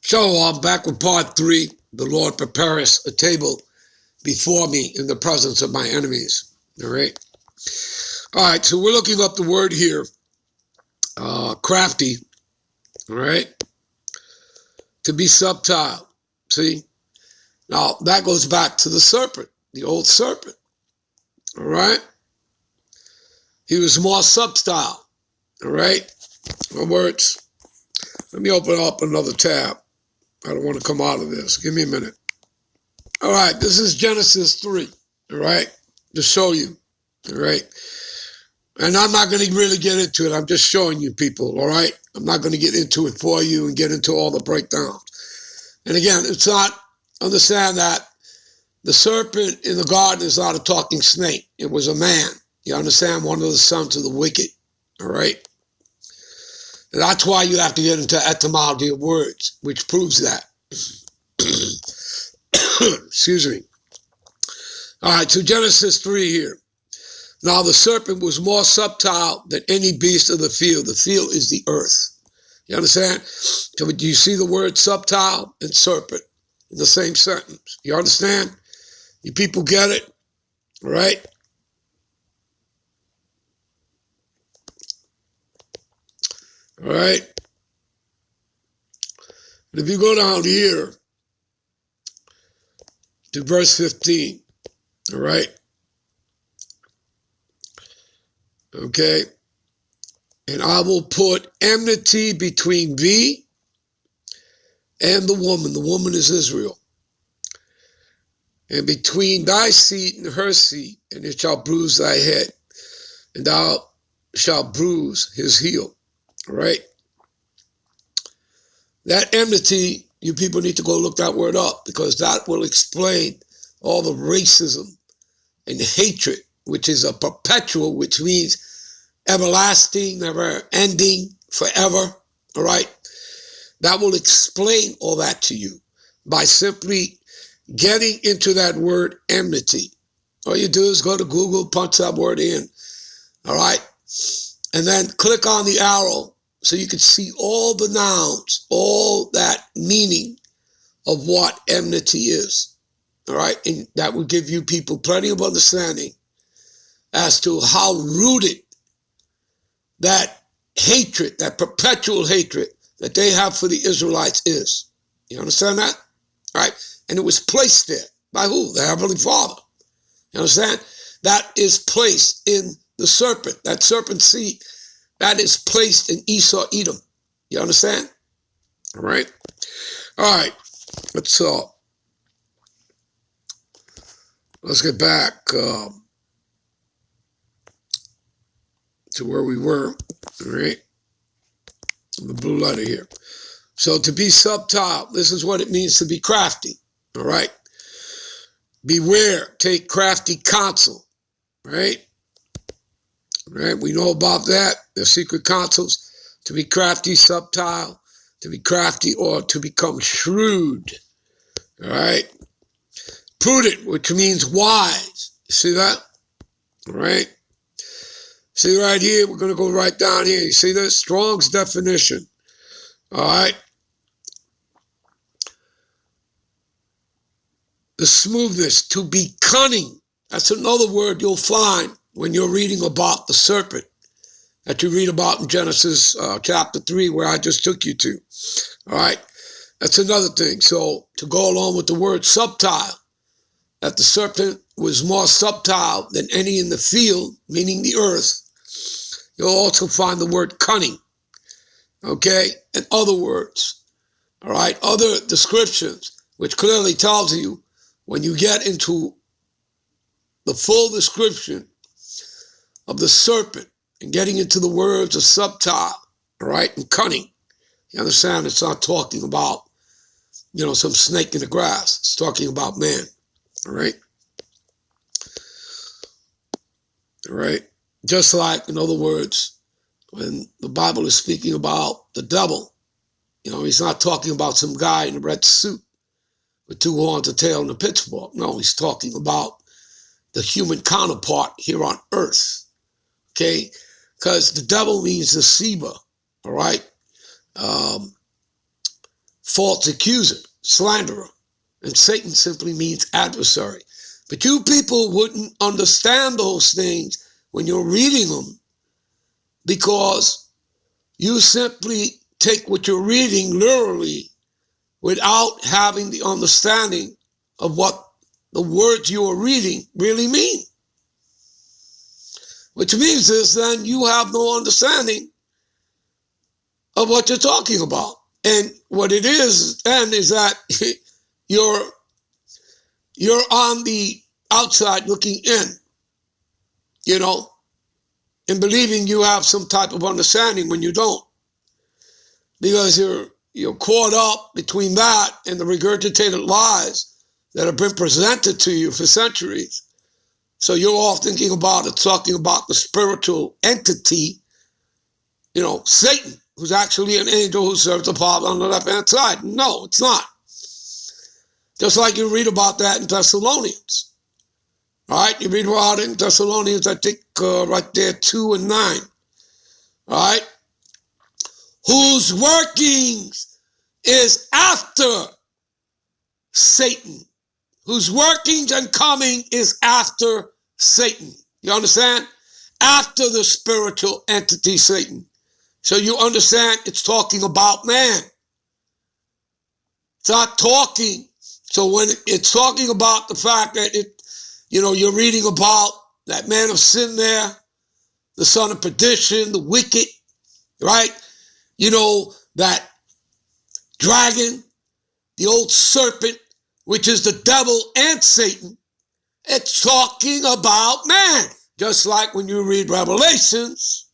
Shalom, back with part 3. The Lord preparest a table before me in the presence of my enemies. All right. All right, so we're looking up the word here, crafty, all right, to be subtle. See? Now, that goes back to the serpent, the old serpent, all right? He was more subtle, all right? In other words, let me open up another tab. I don't want to come out of this. Give me a minute. All right, this is Genesis 3, all right, to show you, all right? And I'm not going to really get into it. I'm just showing you people, all right? I'm not going to get into it for you and get into all the breakdowns. And again, it's not, understand that the serpent in the garden is not a talking snake. It was a man. You understand? One of the sons of the wicked, all right? And that's why you have to get into etymology of words, which proves that. Excuse me. All right, so Genesis 3 here. Now the serpent was more subtle than any beast of the field. The field is the earth. You understand? So do you see the word subtle and serpent in the same sentence? You understand? You people get it? All right? All right? And if you go down here to verse 15, all right? Okay? And I will put enmity between thee and the woman. The woman is Israel. And between thy seed and her seed, and it shall bruise thy head, and thou shalt bruise his heel. All right? That enmity, you people need to go look that word up, because that will explain all the racism and hatred, which is a perpetual, which means everlasting, never ending, forever, all right? That will explain all that to you by simply getting into that word enmity. All you do is go to Google, punch that word in, all right? And then click on the arrow so you can see all the nouns, all that meaning of what enmity is, all right? And that will give you people plenty of understanding as to how rooted that hatred, that perpetual hatred that they have for the Israelites is. You understand that? All right? And it was placed there. By who? The Heavenly Father. You understand? That is placed in the serpent. That serpent seed, that is placed in Esau, Edom. You understand? All right? All right. Let's get back to where we were, all right? The blue letter here. So to be subtle, this is what it means to be crafty, all right? Beware, take crafty counsel, right? Right? We know about that, the secret counsels, to be crafty, subtle, to be crafty, or to become shrewd, all right? Prudent, which means wise. You see that? All right? See right here, we're going to go right down here. You see this? Strong's definition. All right? The smoothness, to be cunning. That's another word you'll find when you're reading about the serpent that you read about in Genesis chapter 3, where I just took you to. All right? That's another thing. So to go along with the word subtle, that the serpent was more subtle than any in the field, meaning the earth. You'll also find the word cunning, okay, and other words, all right, other descriptions, which clearly tells you when you get into the full description of the serpent and getting into the words of subtle, all right, and cunning, you understand it's not talking about, some snake in the grass. It's talking about man, all right? All right? Just like, in other words, when the Bible is speaking about the devil, he's not talking about some guy in a red suit with 2 horns, a tail, and a pitchfork. No, he's talking about the human counterpart here on earth, okay? Because the devil means deceiver, all right? false accuser, slanderer. And Satan simply means adversary. But you people wouldn't understand those things when you're reading them because you simply take what you're reading literally without having the understanding of what the words you are reading really mean. Which means is then you have no understanding of what you're talking about. And what it is then is that you're on the outside looking in, and believing you have some type of understanding when you don't. Because you're caught up between that and the regurgitated lies that have been presented to you for centuries. So you're all thinking about it, talking about the spiritual entity, Satan, who's actually an angel who serves the Father on the left-hand side. No, it's not. Just like you read about that in Thessalonians. All right, you read about it in Thessalonians, I think right there, 2 and 9. All right, whose workings is after Satan. Whose workings and coming is after Satan. You understand? After the spiritual entity Satan. So you understand it's talking about man. It's not talking. So when it's talking about the fact that you're reading about that man of sin there, the son of perdition, the wicked, right? That dragon, the old serpent, which is the devil and Satan. It's talking about man. Just like when you read Revelations,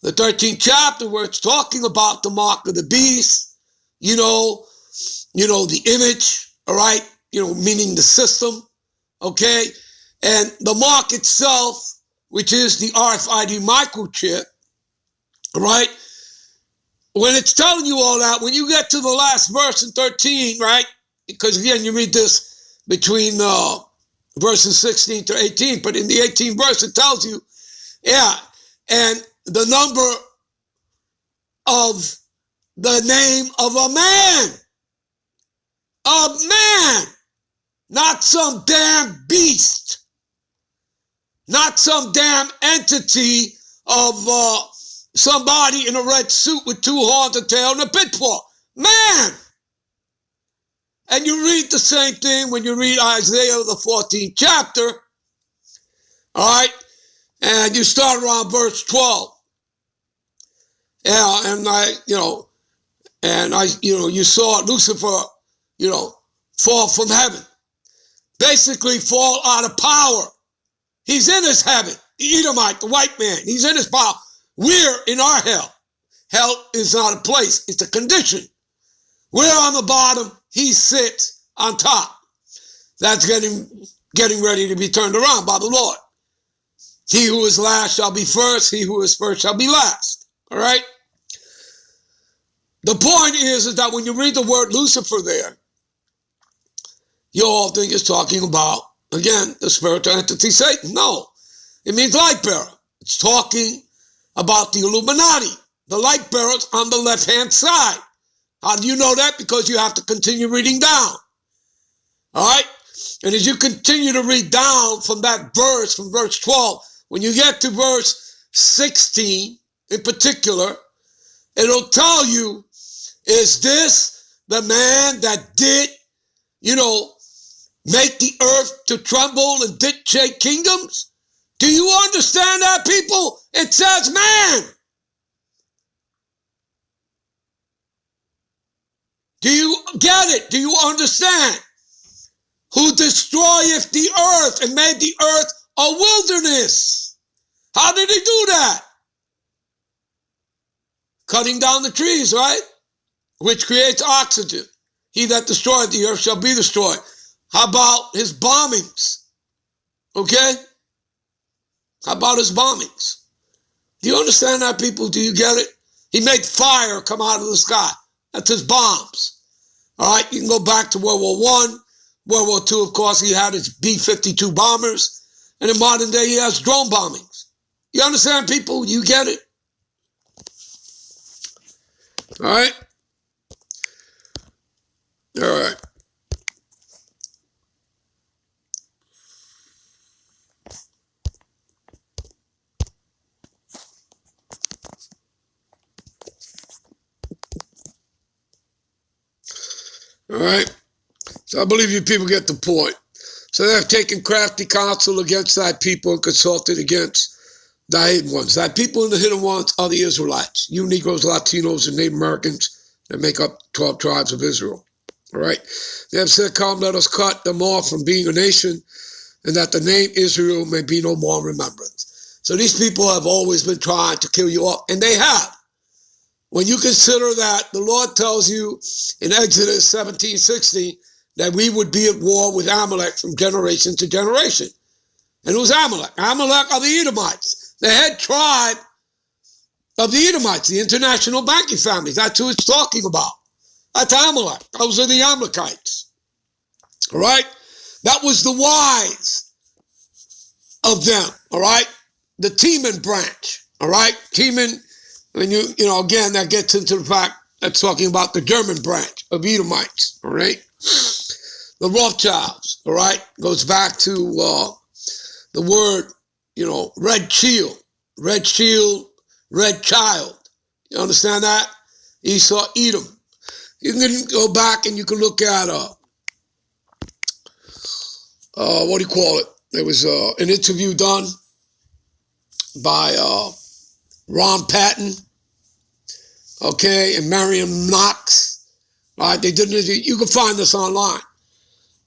the 13th chapter, where it's talking about the mark of the beast, the image, all right, meaning the system, okay? And the mark itself, which is the RFID microchip, all right? When it's telling you all that, when you get to the last verse in 13, right? Because again, you read this between verses 16 to 18, but in the 18th verse, it tells you, and the number of the name of a man, not some damn beast, not some damn entity of somebody in a red suit with two horns, a tail, and a pitfall. Man! And you read the same thing when you read Isaiah, the 14th chapter, all right? And you start around verse 12. Yeah, you saw Lucifer, fall from heaven. Basically fall out of power. He's in his heaven. The Edomite, the white man, he's in his power. We're in our hell. Hell is not a place, it's a condition. We're on the bottom, he sits on top. That's getting ready to be turned around by the Lord. He who is last shall be first, he who is first shall be last. All right? The point is that when you read the word Lucifer there, you all think it's talking about, again, the spiritual entity Satan. No, it means light bearer. It's talking about the Illuminati, the light bearers on the left-hand side. How do you know that? Because you have to continue reading down. All right? And as you continue to read down from that verse, from verse 12, when you get to verse 16 in particular, it'll tell you, is this the man that did, make the earth to tremble and did shake kingdoms? Do you understand that, people? It says man. Do you get it? Do you understand? Who destroyeth the earth and made the earth a wilderness. How did he do that? Cutting down the trees, right? Which creates oxygen. He that destroyed the earth shall be destroyed. How about his bombings? Okay? How about his bombings? Do you understand that, people? Do you get it? He made fire come out of the sky. That's his bombs. All right, you can go back to World War I. World War II, of course, he had his B-52 bombers. And in modern day, he has drone bombings. You understand, people? You get it? All right? All right. All right. So I believe you people get the point. So they have taken crafty counsel against thy people and consulted against thy hidden ones. Thy people and the hidden ones are the Israelites. You Negroes, Latinos, and Native Americans that make up 12 tribes of Israel. All right. They have said, come, let us cut them off from being a nation, and that the name Israel may be no more in remembrance. So these people have always been trying to kill you off, and they have. When you consider that the Lord tells you in Exodus 17:16 that we would be at war with Amalek from generation to generation. And who's Amalek? Amalek are the Edomites, the head tribe of the Edomites, the international banking families. That's who it's talking about. That's Amalek. Those are the Amalekites. All right? That was the wise of them. All right? The Teman branch. All right? Teman, when you know, again, that gets into the fact that's talking about the German branch of Edomites. All right? The Rothschilds. All right? Goes back to the word, you know, red shield, red child. You understand that? Esau, Edom. You can go back and you can look at, what do you call it? There was an interview done by Ron Patton, okay, and Marion Knox. All right, they did an interview. You can find this online.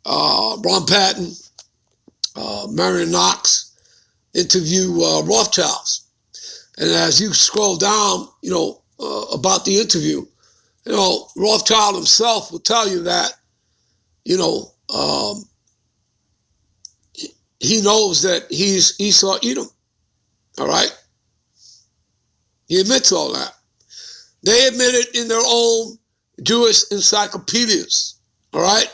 Ron Patton, Marion Knox interview Rothschilds. And as you scroll down, you know, about the interview, you know, Rothschild himself will tell you that, you know, he knows that he's Esau Edom. All right? He admits all that. They admit it in their own Jewish encyclopedias. All right?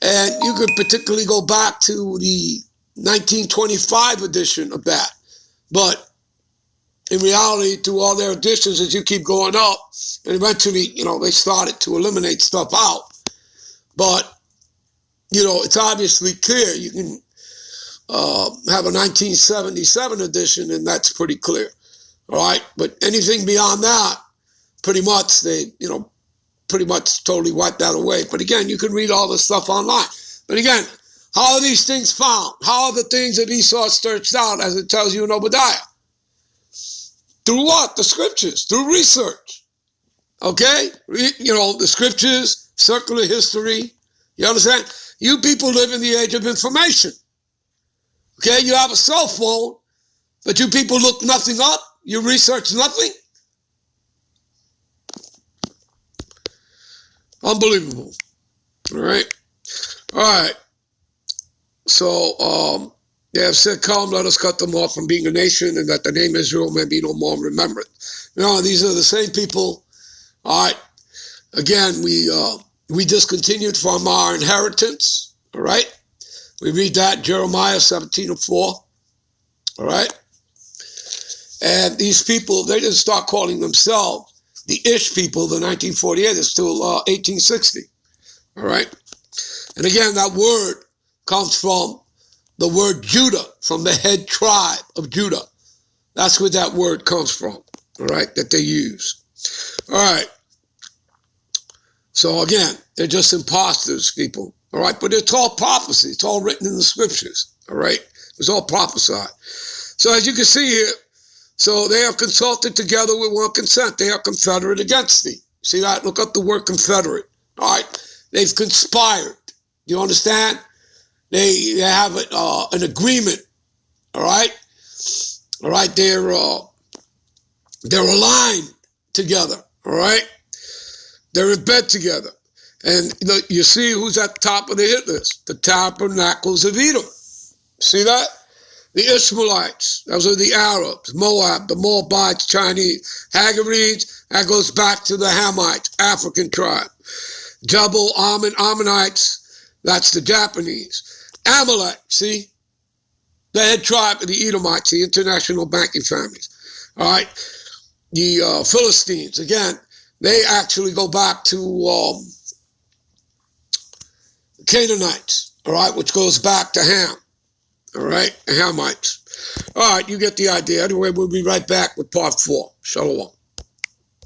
And you could particularly go back to the 1925 edition of that. But in reality, through all their editions, as you keep going up, and eventually, you know, they started to eliminate stuff out. But, you know, it's obviously clear. You can have a 1977 edition, and that's pretty clear. All right? But anything beyond that, pretty much, they, you know, pretty much totally wiped that away. But again, you can read all this stuff online. But again, how are these things found? How are the things that Esau searched out, as it tells you in Obadiah? Through what? The scriptures, through research. Okay? You know, the scriptures, circular history. You understand? You people live in the age of information. Okay? You have a cell phone, but you people look nothing up. You research nothing. Unbelievable. All right? All right. So, they have said, come, let us cut them off from being a nation, and that the name Israel may be no more remembered. You know, these are the same people. All right. Again, we discontinued from our inheritance. All right. We read that, Jeremiah 17:4. All right. And these people, they didn't start calling themselves the Ish people, the 1948. It's still 1860. All right. And again, that word comes from the word Judah, from the head tribe of Judah. That's where that word comes from, all right, that they use. All right. So again, they're just imposters, people, all right? But it's all prophecy. It's all written in the scriptures, all right? It's all prophesied. So as you can see here, so they have consulted together with one consent. They are confederate against thee. See that? Look up the word confederate, all right? They've conspired. Do you understand? They have an agreement, all right? All right, they're aligned together, all right? They're in bed together. And you see who's at the top of the hit list? The tabernacles of Edom. See that? The Ishmaelites, those are the Arabs, Moab, the Moabites, Chinese, Hagarids, that goes back to the Hamites, African tribe. Jebel, Ammonites, that's the Japanese. Amalek, see? The head tribe of the Edomites, the international banking families. All right? The Philistines, again, they actually go back to Canaanites, all right, which goes back to Ham, all right, the Hamites. All right, you get the idea. Anyway, we'll be right back with part 4. Shalom.